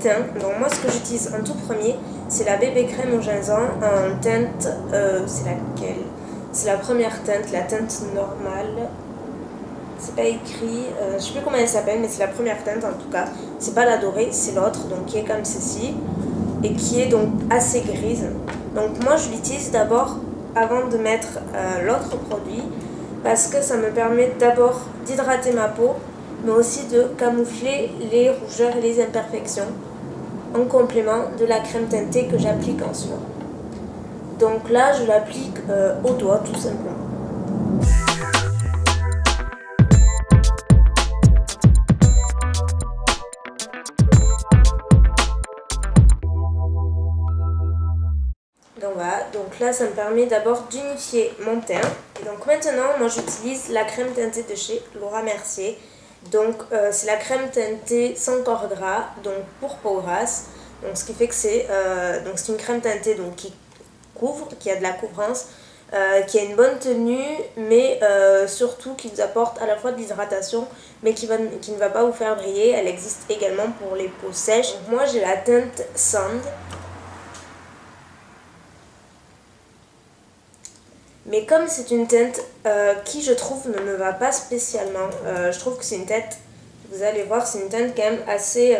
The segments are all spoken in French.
teint. Donc moi ce que j'utilise en tout premier, c'est la bébé crème au gingembre en teinte, c'est laquelle? C'est la première teinte, la teinte normale. C'est pas écrit, je sais plus comment elle s'appelle, mais c'est la première teinte en tout cas. C'est pas la dorée, c'est l'autre, donc qui est comme ceci. Et qui est donc assez grise. Donc moi je l'utilise d'abord avant de mettre l'autre produit. Parce que ça me permet d'abord d'hydrater ma peau, mais aussi de camoufler les rougeurs et les imperfections en complément de la crème teintée que j'applique en soin. Donc là, je l'applique au doigt tout simplement. Donc voilà, donc là ça me permet d'abord d'unifier mon teint. Et donc maintenant, moi j'utilise la crème teintée de chez Laura Mercier. Donc c'est la crème teintée sans corps gras, donc pour peau grasse. Donc ce qui fait que c'est une crème teintée donc, qui couvre, qui a de la couvrance, qui a une bonne tenue, mais surtout qui vous apporte à la fois de l'hydratation, mais qui ne va pas vous faire briller. Elle existe également pour les peaux sèches. Donc, moi j'ai la teinte Sand. Mais comme c'est une teinte qui, je trouve, ne me va pas spécialement, je trouve que c'est une teinte, vous allez voir, c'est une teinte quand même assez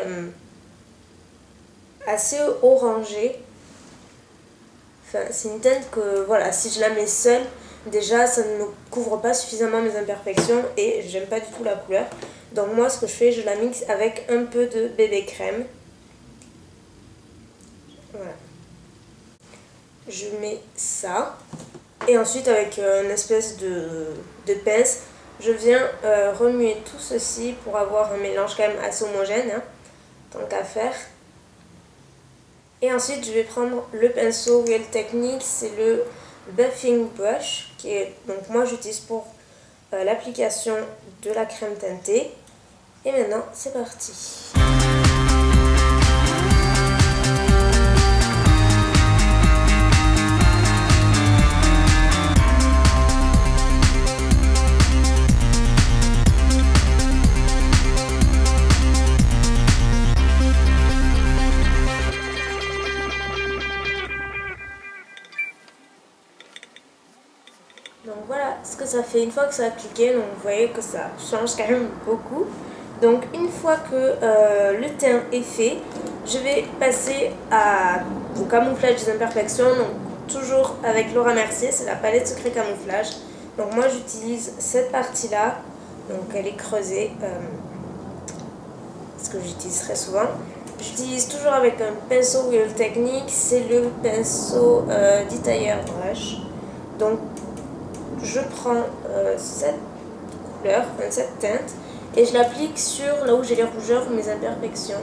orangée. Enfin, c'est une teinte que, voilà, si je la mets seule, déjà, ça ne me couvre pas suffisamment mes imperfections et j'aime pas du tout la couleur. Donc moi, ce que je fais, je la mixe avec un peu de bébé crème. Voilà. Je mets ça. Et ensuite, avec une espèce de pince, je viens remuer tout ceci pour avoir un mélange quand même assez homogène, hein, tant qu'à faire. Et ensuite, je vais prendre le pinceau Real Techniques, c'est le Buffing Brush, qui est, donc moi j'utilise pour l'application de la crème teintée. Et maintenant, c'est parti. Donc voilà ce que ça fait une fois que ça a appliqué. Donc vous voyez que ça change quand même beaucoup. Donc une fois que le teint est fait, je vais passer au camouflage des imperfections. Donc toujours avec Laura Mercier, c'est la palette secret camouflage. Donc moi j'utilise cette partie là. Donc elle est creusée. Ce que j'utilise très souvent. J'utilise toujours avec un pinceau Real Techniques. C'est le pinceau Detailler Brush. Donc je prends cette couleur, cette teinte, et je l'applique sur là où j'ai les rougeurs ou mes imperfections.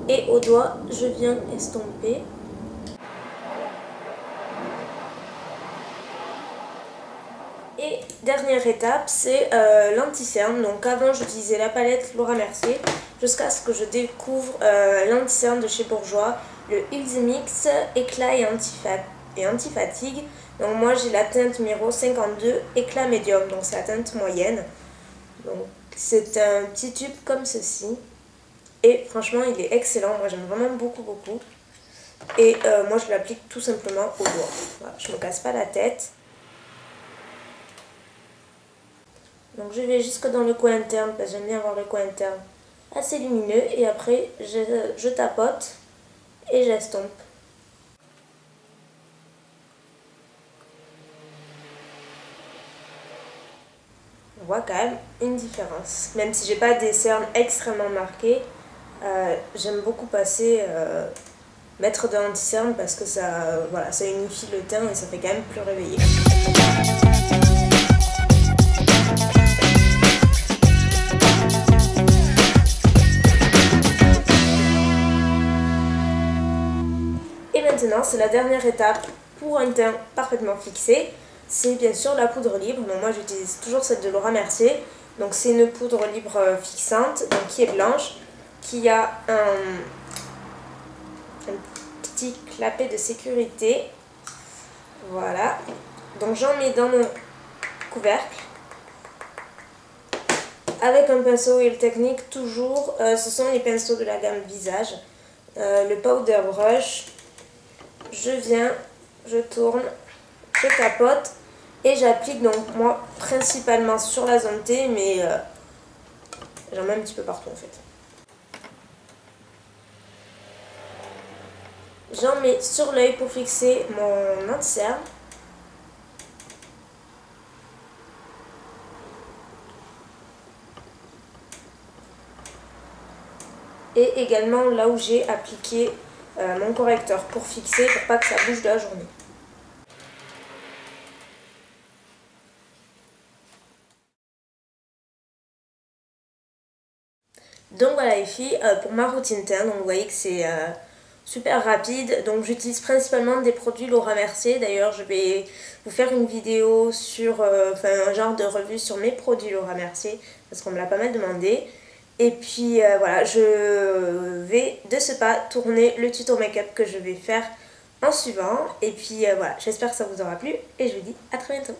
Et au doigt, je viens estomper. Et dernière étape, c'est l'anti-cerne. Donc avant, j'utilisais la palette Laura Mercier jusqu'à ce que je découvre l'anti-cerne de chez Bourjois, le Easy Mix éclat et anti-fatigue. Donc moi, j'ai la teinte numéro 52 éclat médium, donc c'est la teinte moyenne. Donc c'est un petit tube comme ceci. Et franchement, il est excellent. Moi, j'aime vraiment beaucoup. Et moi, je l'applique tout simplement au doigt. Voilà, je ne me casse pas la tête. Donc je vais jusque dans le coin interne parce que j'aime bien avoir le coin interne assez lumineux. Et après je tapote et j'estompe. On voit quand même une différence. Même si j'ai pas des cernes extrêmement marquées, j'aime beaucoup mettre de l'anti-cerne parce que ça unifie le teint et ça fait quand même plus réveillé. Maintenant, c'est la dernière étape pour un teint parfaitement fixé. C'est bien sûr la poudre libre. Donc moi, j'utilise toujours celle de Laura Mercier. Donc c'est une poudre libre fixante, donc qui est blanche, qui a un petit clapet de sécurité. Voilà. Donc j'en mets dans mon couvercle. Avec un pinceau Real Technique, toujours, ce sont les pinceaux de la gamme visage. Le powder brush, je viens, je tourne, je tapote et j'applique donc moi principalement sur la zone T, mais j'en mets un petit peu partout en fait. J'en mets sur l'œil pour fixer mon anti-cerne. Et également là où j'ai appliqué mon correcteur pour fixer, pour pas que ça bouge de la journée. Donc voilà les filles, pour ma routine teint, donc vous voyez que c'est super rapide. Donc j'utilise principalement des produits Laura Mercier. D'ailleurs je vais vous faire une vidéo sur un genre de revue sur mes produits Laura Mercier parce qu'on me l'a pas mal demandé. Et puis voilà, je vais de ce pas tourner le tuto make-up que je vais faire en suivant. Et puis voilà, j'espère que ça vous aura plu et je vous dis à très bientôt.